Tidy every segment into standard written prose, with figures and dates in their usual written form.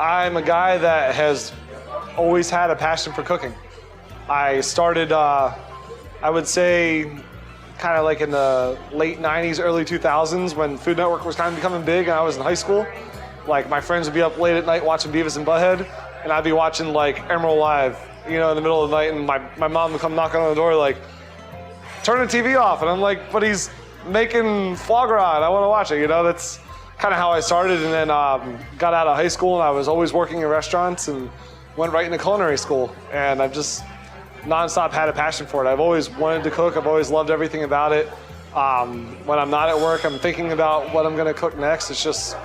I'm a guy that has always had a passion for cooking. I started, I would say, kind of like in the late 90s, early 2000s when Food Network was kind of becoming big and I was in high school. Like my friends would be up late at night watching Beavis and Butthead, and I'd be watching like Emerald Live, you know, in the middle of the night, and my mom would come knocking on the door like, turn the TV off. And I'm like, but he's making foie gras and I want to watch it, you know? That's kind of how I started, and then got out of high school and I was always working in restaurants and went right into culinary school, and I've just nonstop had a passion for it. I've always wanted to cook. I've always loved everything about it. When I'm not at work, I'm thinking about what I'm gonna cook next. It's just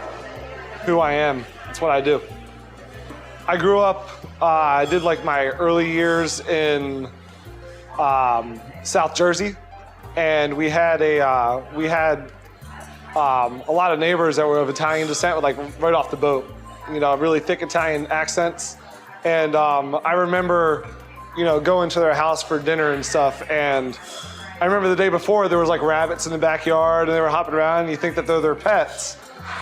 who I am. It's what I do. I grew up, I did like my early years in South Jersey, and we had a lot of neighbors that were of Italian descent, like right off the boat, you know, really thick Italian accents. And I remember, you know, going to their house for dinner and stuff, and I remember the day before there was like rabbits in the backyard and they were hopping around, and you think that they're their pets.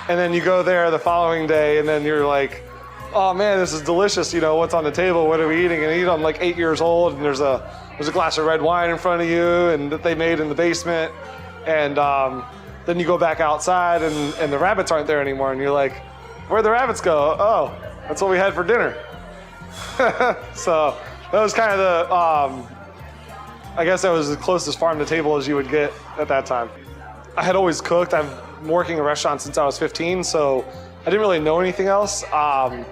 And then you go there the following day and then you're like, oh man, this is delicious, you know, what's on the table, what are we eating? And you know, I'm like 8 years old and there's a glass of red wine in front of you and that they made in the basement. And then you go back outside and the rabbits aren't there anymore, and you're like, where'd the rabbits go? Oh, that's what we had for dinner. So that was kind of the, I guess that was the closest farm to table as you would get at that time. I had always cooked. I've been working in restaurants since I was 15, so I didn't really know anything else. Out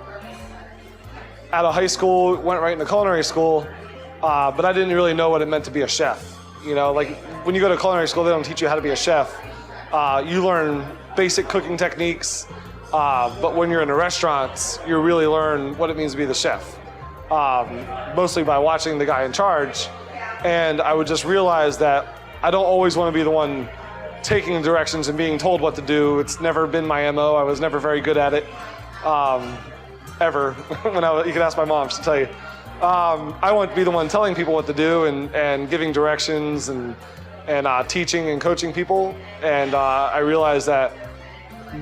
of high school, went right into culinary school, but I didn't really know what it meant to be a chef. You know, like when you go to culinary school, they don't teach you how to be a chef. You learn basic cooking techniques, but when you're in the restaurants, you really learn what it means to be the chef, mostly by watching the guy in charge. And I would just realize that I don't always want to be the one taking directions and being told what to do. It's never been my MO. I was never very good at it, ever. You can ask my mom, she'll tell you. I want to be the one telling people what to do and giving directions and teaching and coaching people. And I realized that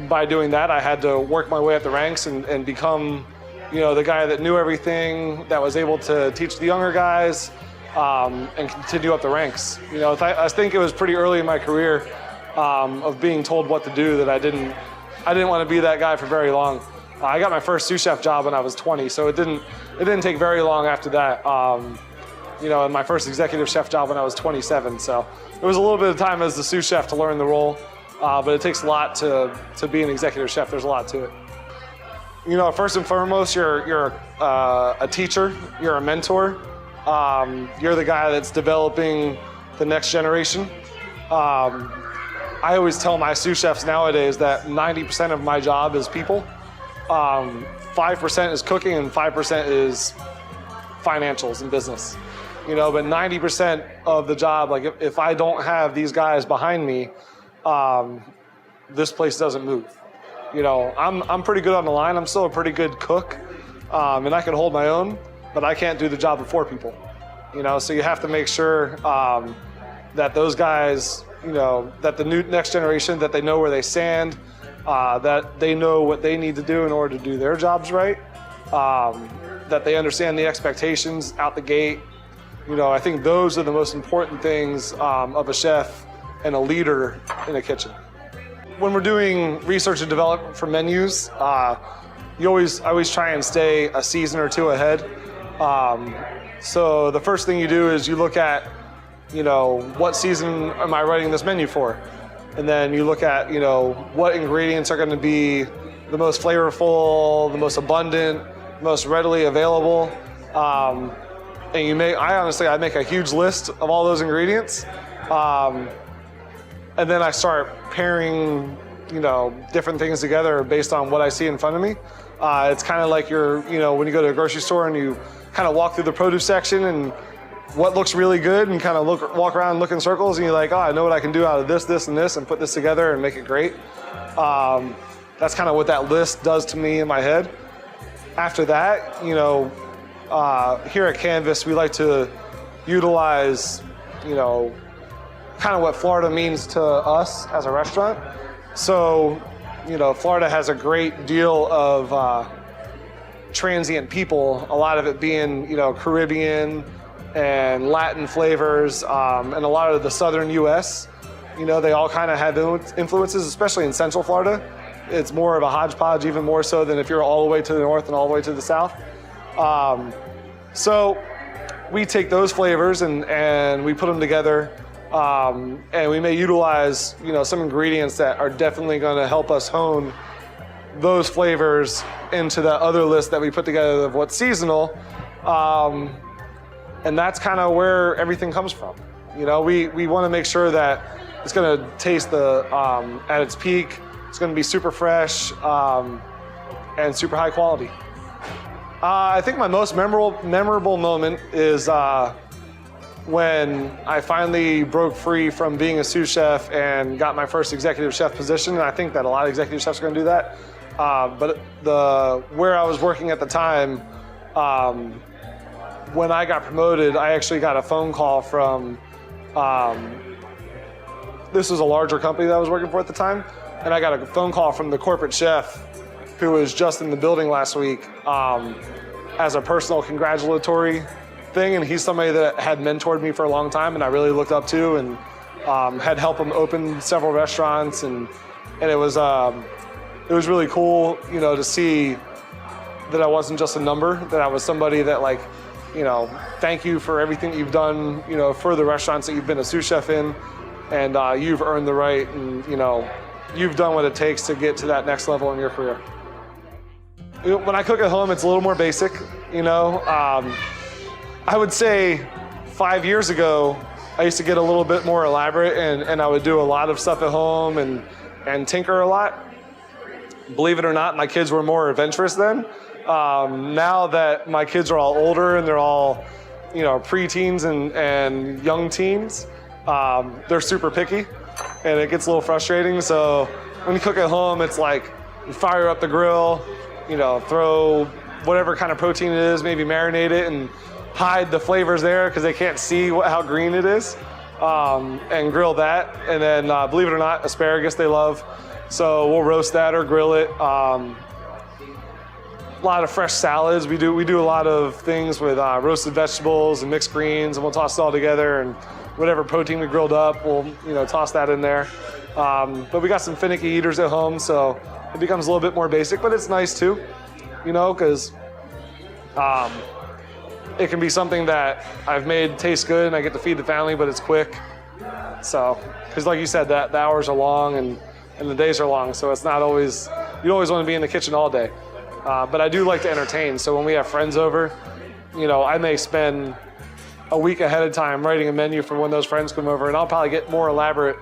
by doing that, I had to work my way up the ranks and become, you know, the guy that knew everything, that was able to teach the younger guys, and continue up the ranks. You know, I think it was pretty early in my career of being told what to do that I didn't want to be that guy for very long. I got my first sous chef job when I was 20, so it didn't take very long after that. You know, and my first executive chef job when I was 27. So it was a little bit of time as the sous chef to learn the role, but it takes a lot to be an executive chef. There's a lot to it. You know, first and foremost, you're a teacher, you're a mentor. You're the guy that's developing the next generation. I always tell my sous chefs nowadays that 90% of my job is people. 5% is cooking and 5% is financials and business. You know, but 90% of the job, like if I don't have these guys behind me, this place doesn't move. You know, I'm pretty good on the line. I'm still a pretty good cook, and I can hold my own, but I can't do the job of 4 people. You know, so you have to make sure that those guys, you know, that the next generation, that they know where they stand, that they know what they need to do in order to do their jobs right, that they understand the expectations out the gate. You know, I think those are the most important things of a chef and a leader in a kitchen. When we're doing research and development for menus, I always try and stay a season or 2 ahead. So the first thing you do is you look at, you know, what season am I writing this menu for? And then you look at, you know, what ingredients are going to be the most flavorful, the most abundant, most readily available. And I make a huge list of all those ingredients. And then I start pairing, you know, different things together based on what I see in front of me. It's kind of like you know, when you go to a grocery store and you kind of walk through the produce section and what looks really good and kind of walk around and look in circles and you're like, oh, I know what I can do out of this, this, and this and put this together and make it great. That's kind of what that list does to me in my head. After that, you know, here at Canvas, we like to utilize, you know, kind of what Florida means to us as a restaurant. So, you know, Florida has a great deal of transient people, a lot of it being, Caribbean and Latin flavors, and a lot of the southern US. They all kind of have influences, especially in Central Florida. It's more of a hodgepodge, even more so than if you're all the way to the north and all the way to the south. So we take those flavors and we put them together, and we may utilize, some ingredients that are definitely going to help us hone those flavors into the other list that we put together of what's seasonal. And that's kind of where everything comes from. We want to make sure that it's going to taste at its peak. It's going to be super fresh and super high quality. I think my most memorable moment is when I finally broke free from being a sous chef and got my first executive chef position. And I think that a lot of executive chefs are going to do that. But where I was working at the time, when I got promoted, I actually got a phone call from, this was a larger company that I was working for at the time, and I got a phone call from the corporate chef who was just in the building last week as a personal congratulatory thing, and he's somebody that had mentored me for a long time and I really looked up to, and had helped him open several restaurants, and it was really cool, to see that I wasn't just a number, that I was somebody that thank you for everything you've done, for the restaurants that you've been a sous chef in, and you've earned the right, and you've done what it takes to get to that next level in your career. When I cook at home, it's a little more basic, I would say 5 years ago, I used to get a little bit more elaborate, and I would do a lot of stuff at home and tinker a lot. Believe it or not, my kids were more adventurous then. Now that my kids are all older and they're all, preteens and young teens, they're super picky, and it gets a little frustrating. So when you cook at home, it's like you fire up the grill, throw whatever kind of protein it is, maybe marinate it and hide the flavors there because they can't see how green it is, and grill that. And then, believe it or not, asparagus they love. So we'll roast that or grill it. A lot of fresh salads. We do a lot of things with roasted vegetables and mixed greens, and we'll toss it all together, and whatever protein we grilled up, we'll toss that in there. But we got some finicky eaters at home, so it becomes a little bit more basic, but it's nice too, because it can be something that I've made taste good and I get to feed the family, but it's quick. So, because like you said, the hours are long and the days are long, so it's not always, you always want to be in the kitchen all day. But I do like to entertain, so when we have friends over, I may spend a week ahead of time writing a menu for when those friends come over, and I'll probably get more elaborate,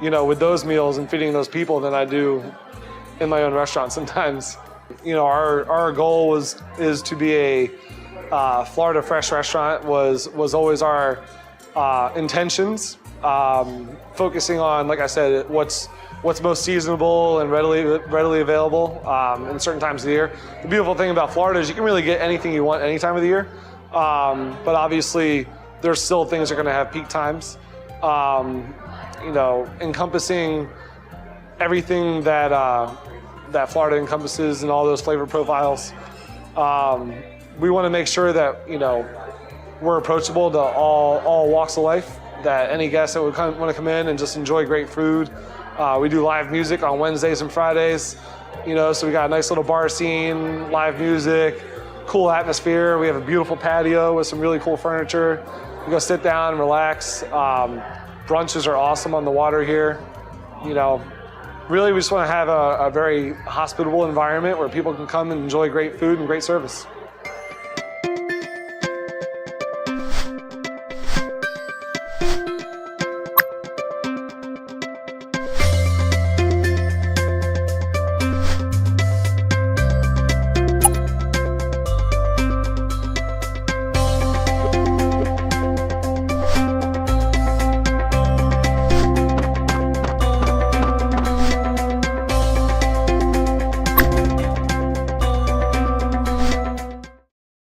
with those meals and feeding those people than I do in my own restaurant sometimes. Our goal is to be a Florida Fresh restaurant was always our intentions, focusing on, like I said, what's most seasonable and readily available in certain times of the year. The beautiful thing about Florida is you can really get anything you want any time of the year, but obviously there's still things that are going to have peak times. Encompassing everything that Florida encompasses and all those flavor profiles. We want to make sure that we're approachable to all walks of life. That any guest that would want to come in and just enjoy great food. We do live music on Wednesdays and Fridays, so we got a nice little bar scene, live music, cool atmosphere. We have a beautiful patio with some really cool furniture. You go sit down and relax. Brunches are awesome on the water here. Really, we just want to have a very hospitable environment where people can come and enjoy great food and great service.